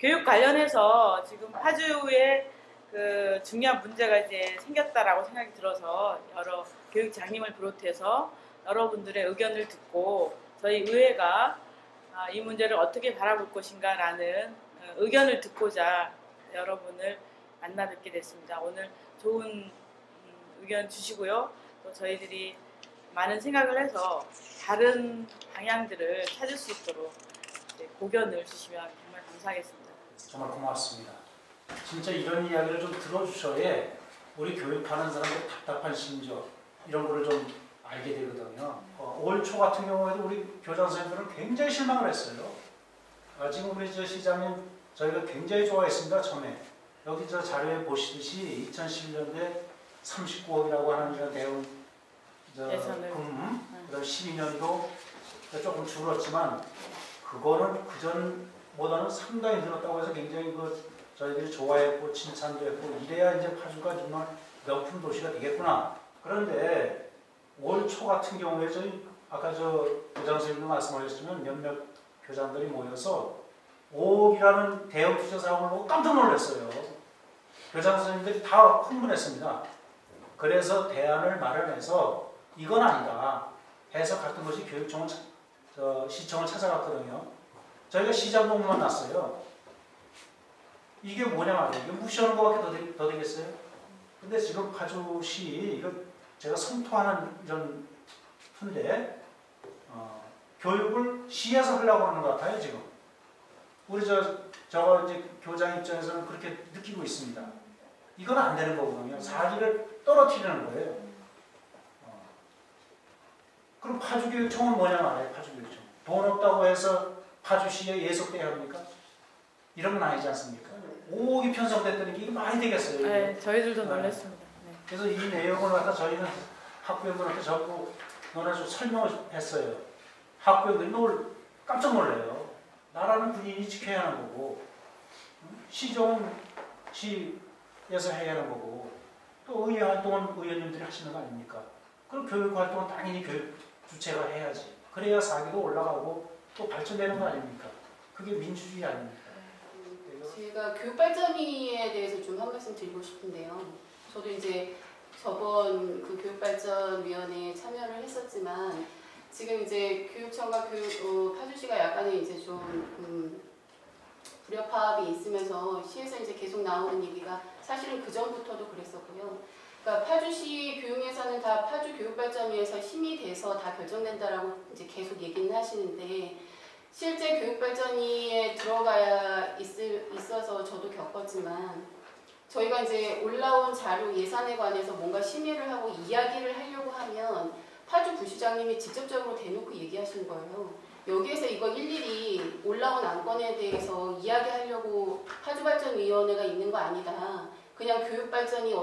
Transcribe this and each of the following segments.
교육 관련해서 지금 파주에 그 중요한 문제가 이제 생겼다라고 생각이 들어서 여러 교육장님을 비롯해서 여러분들의 의견을 듣고 저희 의회가 이 문제를 어떻게 바라볼 것인가라는 의견을 듣고자 여러분을 만나 뵙게 됐습니다. 오늘 좋은 의견 주시고요. 또 저희들이 많은 생각을 해서 다른 방향들을 찾을 수 있도록 고견을 주시면 정말 감사하겠습니다. 정말 고맙습니다. 진짜 이런 이야기를 좀 들어주셔야 우리 교육하는 사람들 답답한 심정 이런 거를 좀 알게 되거든요. 올 초 같은 경우에도 우리 교장 선생님들은 굉장히 실망을 했어요. 지금 우리 시장님 저희가 굉장히 좋아했습니다. 처음에 여기 저 자료에 보시듯이 2011년도에 39억이라고 하는 이런 대응 그다음 12년도 조금 줄었지만 그거는 그전보다는 상당히 늘었다고 해서 굉장히 저희들이 좋아했고 칭찬도 했고 이래야 이제 파주가 정말 명품 도시가 되겠구나. 그런데 올 초 같은 경우에 저희 아까 저 교장 선생님도 말씀하셨지만 몇몇 교장들이 모여서 5억이라는 대형 투자 사업을 보고 깜짝 놀랐어요. 교장 선생님들이 다 흥분했습니다. 그래서 대안을 마련해서 이건 아니다 해서 갔던 것이 교육청을 시청을 찾아갔거든요. 저희가 시장 공무만 났어요. 이게 뭐냐 말이에요. 이게 무시하는 것밖에 더 되겠어요? 근데 지금 파주시 이거 제가 성토하는 이런 분데 교육을 시에서 하려고 하는 것 같아요 지금. 우리 저거 이제 교장 입장에서는 그렇게 느끼고 있습니다. 이건 안 되는 거거든요. 사기를 떨어뜨리는 거예요. 그럼 파주교육청은 뭐냐 말이에요. 파주교육청. 돈 없다고 해서 파주시에 예속돼야 합니까? 이런 건 아니지 않습니까? 5억이 편성됐다는 게 이게 말이 되겠어요. 네, 저희들도 놀랐습니다. 네. 그래서 이 내용을 갖다 저희는 학부형들한테 전부 논해서 설명을 했어요. 학부형들이 깜짝 놀래요. 나라는 군인이 지켜야 하는 거고 시정은 시에서 해야 하는 거고 또 의회 활동은 의원님들이 하시는 거 아닙니까? 그럼 교육 활동은 당연히 교육 주체가 해야지. 그래야 사기도 올라가고 또 발전되는 거 아닙니까? 그게 민주주의 아닙니까? 제가 교육발전위에 대해서 좀 한 말씀 드리고 싶은데요. 저도 이제 저번 그 교육발전위원회에 참여를 했었지만 지금 이제 교육청과 파주시가 약간의 이제 좀 불협화음이 있으면서 시에서 이제 계속 나오는 얘기가 사실은 그 전부터도 그랬었고요. 그러니까 파주시 교육 예산은 다 파주 교육발전위에서 심의 돼서 다 결정된다라고 이제 계속 얘기는 하시는데 실제 교육발전위에 들어가야 있어서 저도 겪었지만 저희가 이제 올라온 자료 예산에 관해서 뭔가 심의를 하고 이야기를 하려고 하면 파주 부시장님이 직접적으로 대놓고 얘기하신 거예요. 여기에서 이거 일일이 올라온 안건에 대해서 이야기하려고 파주발전위원회가 있는 거 아니다. 그냥 교육발전이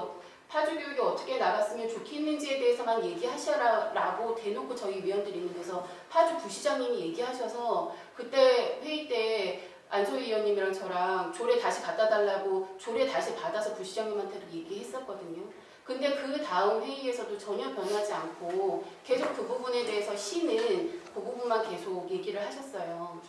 파주교육이 어떻게 나갔으면 좋겠는지에 대해서만 얘기하셔라라고 대놓고 저희 위원들이 있는 데서 파주 부시장님이 얘기하셔서 그때 회의 때 안소희 위원님이랑 저랑 조례 다시 갖다 달라고 조례 다시 받아서 부시장님한테도 얘기했었거든요. 근데 그 다음 회의에서도 전혀 변하지 않고 계속 그 부분에 대해서 시는 그 부분만 계속 얘기를 하셨어요.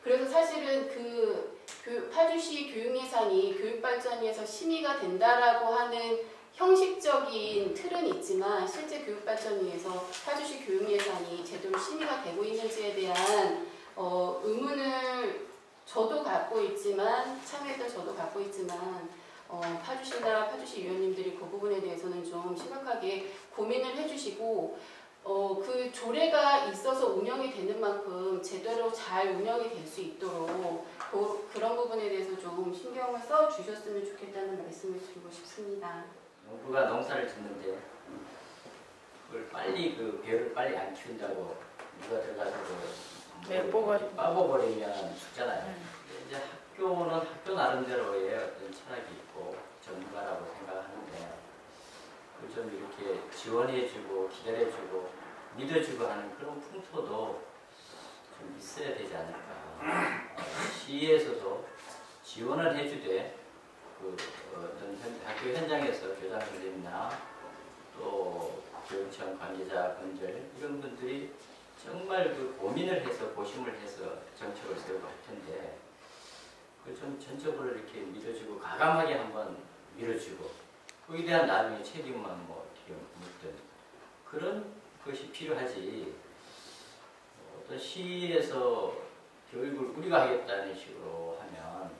그래서 사실은 그 파주시 교육예산이 교육발전위에서 심의가 된다라고 하는 형식적인 틀은 있지만 실제 교육발전위에서 파주시 교육예산이 제대로 심의가 되고 있는지에 대한 의문을 저도 갖고 있지만 참여했던 저도 갖고 있지만 파주시나 파주시 위원님들이 그 부분에 대해서는 좀 심각하게 고민을 해주시고 그 조례가 있어서 운영이 되는 만큼 제대로 잘 운영이 될 수 있도록 그런 부분에 대해서 좀 신경을 써 주셨으면 좋겠다는 말씀을 드리고 싶습니다. 농부가 농사를 짓는데 그걸 빨리 벼를 빨리 안 키운다고 누가 들어가서 빠버리면 죽잖아요. 이제 학교는 학교 나름대로의 어떤 철학이 있고 전문가라고 생각하는데 그걸 좀 이렇게 지원해주고 기다려주고 믿어주고 하는 그런 풍토도 좀 있어야 되지 않을까. 시에서도 지원을 해주되 어떤 학교 현장에서 교장 선생님이나 또 교육청 관계자분들 이런 분들이 정말 고민을 해서 고심을 해서 정책을 세우고 할 텐데 좀 전적으로 이렇게 밀어주고 과감하게 한번 밀어주고 거기에 대한 나중에 책임만 뭐 어떻게 묻든 그런 것이 필요하지. 어떤 시에서 교육을 우리가 하겠다는 식으로 하면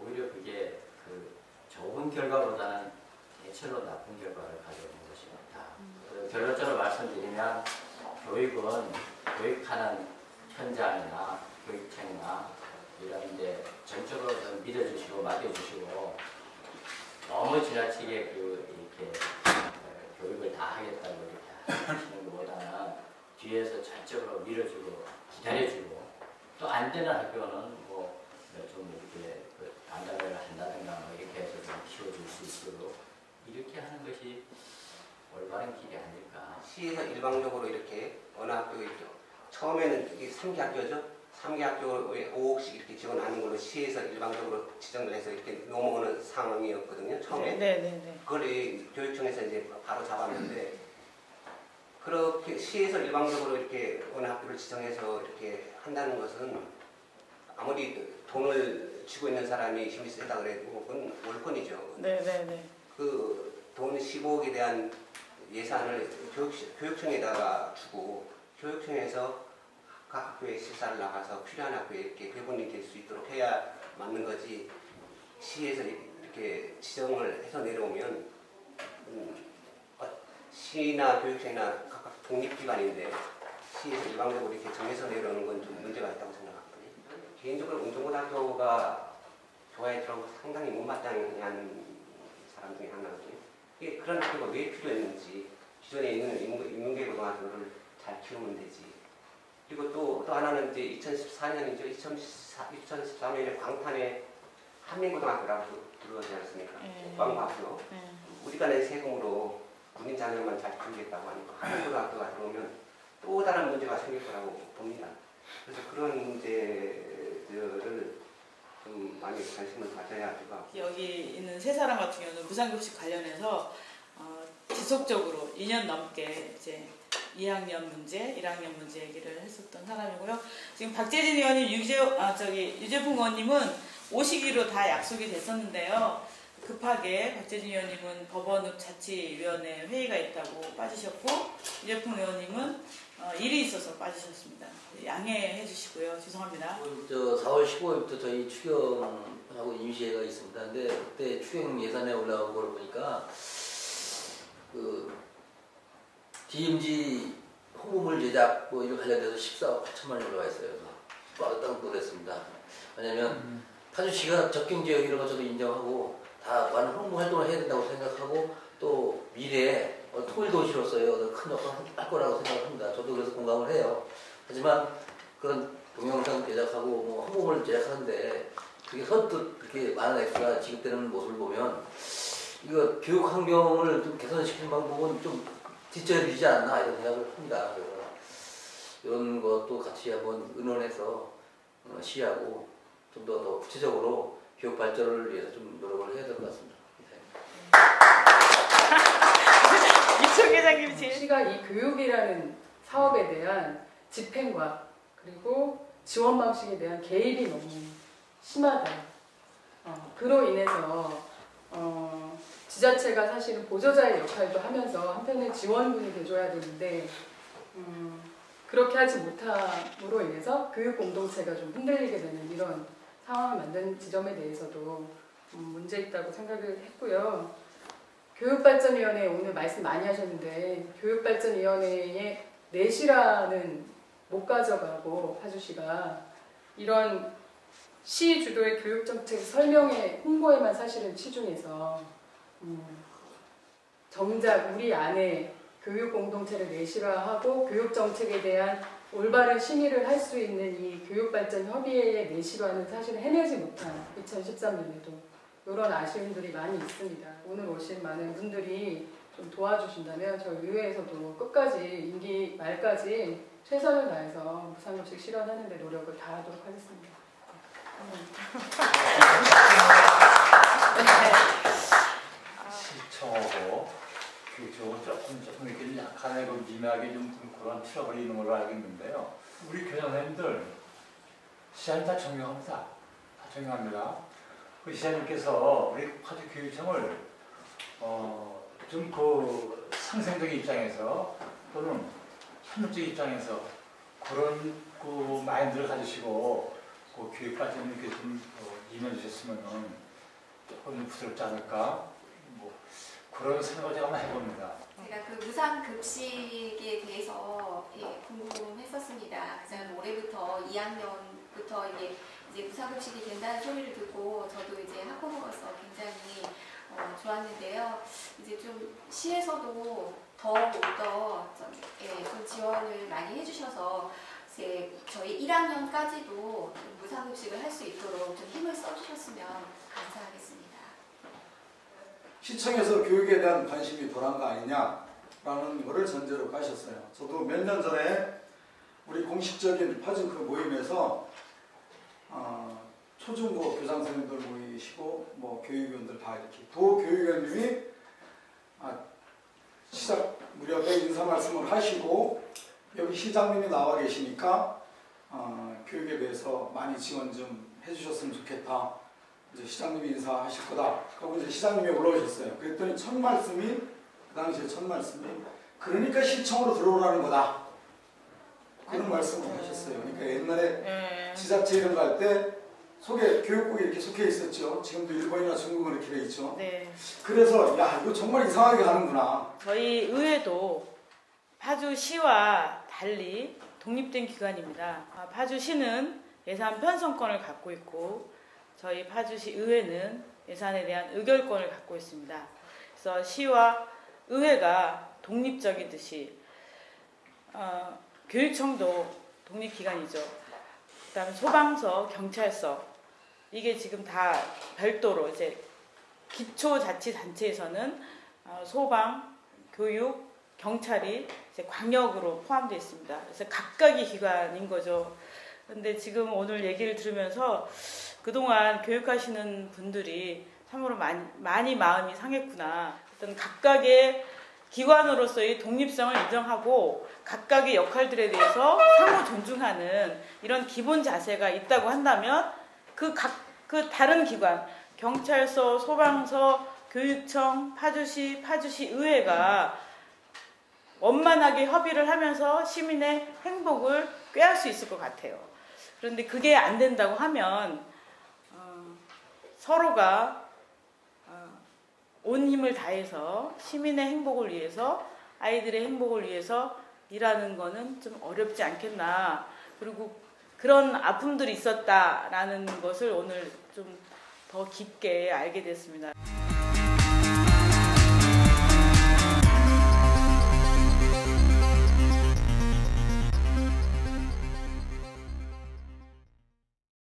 오히려 그게 그 좋은 결과보다는 대체로 나쁜 결과를 가져오는 것이 많다. 결론적으로 말씀드리면 교육은 교육하는 현장이나 교육청이나 이런 데 전적으로 좀 믿어주시고 맡겨주시고 너무 지나치게 이렇게 교육을 다 하겠다고 이렇게 하시는 것보다는 뒤에서 전적으로 밀어주고 기다려주고 또 안 되는 학교는 뭐 좀 이렇게 반대를 한다든가 뭐 이렇게 해서 좀 키워줄 수 있도록 이렇게 하는 것이 올바른 길이 아닐까. 시에서 일방적으로 이렇게 어느 학교에 있죠. 처음에는 이게 3개 학교죠. 3개 학교에 5억씩 이렇게 지원하는 걸로 시에서 일방적으로 지정을 해서 이렇게 넘어오는 상황이었거든요. 처음에. 네네네. 그걸 교육청에서 이제 바로 잡았는데 그렇게 시에서 일방적으로 이렇게 어느 학교를 지정해서 이렇게 한다는 것은 아무리 돈을 쥐고 있는 사람이 힘이 세다 그래도 그건 월권이죠. 네네네. 그 돈 15억에 대한 예산을 교육청에다가 주고 교육청에서 각 학교에 실사를 나가서 필요한 학교에 이렇게 배분이 될 수 있도록 해야 맞는 거지. 시에서 이렇게 지정을 해서 내려오면 시나 교육청이나 각각 독립기관인데 시에서 일방적으로 이렇게 정해서 내려오는 건 좀 문제가 있다고 생각하거든요. 개인적으로 운동고등학교가 교화에 들어가고 상당히 못마땅한 사람 중에 하나거든요. 이게 그런 학교가 왜 필요했는지 기존에 있는 인문계 고등학교를 잘 키우면 되지. 그리고 또 하나는 이제 2014년이죠. 2014년에 광탄에 한민고등학교라고 들어오지 않습니까? 국방학교. 우리가 낸 세금으로 군인 자녀만 잘 키우겠다고 하니까 한민고등학교가 들어오면 또 다른 문제가 생길 거라고 봅니다. 그래서 그런 문제들을 좀 많이 관심을 가져야 되고 여기 있는 세 사람 같은 경우는 무상급식 관련해서 지속적으로 2년 넘게 이제 2학년 문제, 1학년 문제 얘기를 했었던 사람이고요. 지금 박재진 의원님, 유재풍 의원님은 오시기로 다 약속이 됐었는데요. 급하게 박재진 의원님은 법원자치위원회 회의가 있다고 빠지셨고 유재풍 의원님은 일이 있어서 빠지셨습니다. 양해해 주시고요. 죄송합니다. 4월 15일부터 저희 추경하고 임시회가 있습니다. 근데 그때 추경 예산에 올라온 걸 보니까 DMZ 홍보물 제작 뭐 이런 관련돼서 14억 8천만 원이 올라와 있어요. 빵 뻔했습니다. 왜냐면 파주시가 적경지역 이런 거 저도 인정하고 다 많은 홍보 활동을 해야 된다고 생각하고 또 미래에 통일도시로서의 큰 역할을 할 거라고 생각합니다. 저도 그래서 공감을 해요. 하지만 그런 동영상 제작하고 뭐 홍보물 제작하는데 그게 선뜻 그렇게 많은 액수가 지급되는 모습을 보면 이거 교육 환경을 좀 개선시키는 방법은 좀 뒷전이지 않나 이런 생각을 합니다. 그래서 이런 것도 같이 한번 의논해서 시하고 좀 더 구체적으로 교육 발전을 위해서 좀 노력을 해야 될 것 같습니다. 이총 회장님 제일 시가 이 교육이라는 사업에 대한 집행과 그리고 지원 방식에 대한 개입이 너무 심하다. 그로 인해서 지자체가 사실은 보조자의 역할도 하면서 한편에 지원군이 돼줘야 되는데 그렇게 하지 못함으로 인해서 교육 공동체가 좀 흔들리게 되는 이런 상황을 만든 지점에 대해서도 문제 있다고 생각을 했고요. 교육발전위원회 오늘 말씀 많이 하셨는데 교육발전위원회에 내시라는 못 가져가고 파주시가 이런 시 주도의 교육정책 설명회 홍보에만 사실은 치중해서 정작 우리 안에 교육공동체를 내실화하고 교육정책에 대한 올바른 심의를 할 수 있는 이 교육발전협의회의 내실화는 사실 해내지 못한 2013년에도 이런 아쉬움들이 많이 있습니다. 오늘 오신 많은 분들이 좀 도와주신다면 저희 의회에서도 끝까지 임기 말까지 최선을 다해서 무상급식 실현하는 데 노력을 다하도록 하겠습니다. 시청하고 교육적으로 조금 이렇게 약간의 미묘하게 좀 그런 트러블이 있는 걸로 알고 있는데요. 우리 교장선생님들 시간이 다 정명합니다. 다 존경합니다. 그 시장님께서 우리 파주교육청을 좀 그 상생적인 입장에서 또는 협력적 입장에서 그런 그 마인드를 가지시고 그 교육 발전을 이렇게 좀 임해 주셨으면은 조금 부드럽지 않을까 뭐 그런 생각을 제가 한번 해봅니다. 제가 그 무상급식에 대해서 궁금했었습니다. 그래서 올해부터 2학년부터 이제 무상급식이 된다는 소리를 듣고 저도 이제 학부모로서 굉장히 좋았는데요. 이제 좀 시에서도 더욱더 좀 지원을 많이 해주셔서 이제 저희 1학년까지도 좀 무상급식을 할 수 있도록 좀 힘을 써주셨으면 감사하겠습니다. 시청에서 교육에 대한 관심이 덜한 거 아니냐라는 것을 전제로 가셨어요. 저도 몇 년 전에 우리 공식적인 파주 그 모임에서 초중고 교장 선생님들 모이시고 뭐 교육위원들 다 이렇게 도 교육위원님이 시작 무렵에 인사 말씀을 하시고 여기 시장님이 나와 계시니까 교육에 대해서 많이 지원 좀 해주셨으면 좋겠다. 이제 시장님이 인사하실 거다. 그리고 이제 시장님이 올라오셨어요. 그랬더니 첫 말씀이 그 당시에 첫 말씀이 그러니까 시청으로 들어오라는 거다. 그런 말씀을 하셨어요. 그러니까 옛날에 지자체 이런 거 할 때 교육국에 이렇게 속해 있었죠. 지금도 일본이나 중국은 이렇게 돼 있죠. 네. 그래서 야 이거 정말 이상하게 가는구나. 저희 의회도 파주시와 달리 독립된 기관입니다. 파주시는 예산 편성권을 갖고 있고 저희 파주시 의회는 예산에 대한 의결권을 갖고 있습니다. 그래서 시와 의회가 독립적이듯이 교육청도 독립기관이죠. 그다음에 소방서, 경찰서 이게 지금 다 별도로 이제 기초자치단체에서는 소방, 교육, 경찰이 이제 광역으로 포함되어 있습니다. 그래서 각각의 기관인 거죠. 그런데 지금 오늘 얘기를 들으면서 그동안 교육하시는 분들이 참으로 많이 마음이 상했구나. 어떤 각각의 기관으로서의 독립성을 인정하고 각각의 역할들에 대해서 상호 존중하는 이런 기본 자세가 있다고 한다면 그 다른 기관, 경찰서, 소방서, 교육청, 파주시 의회가 원만하게 협의를 하면서 시민의 행복을 꾀할 수 있을 것 같아요. 그런데 그게 안 된다고 하면 서로가 온 힘을 다해서 시민의 행복을 위해서 아이들의 행복을 위해서 일하는 거는 좀 어렵지 않겠나. 그리고 그런 아픔들이 있었다라는 것을 오늘 좀 더 깊게 알게 됐습니다.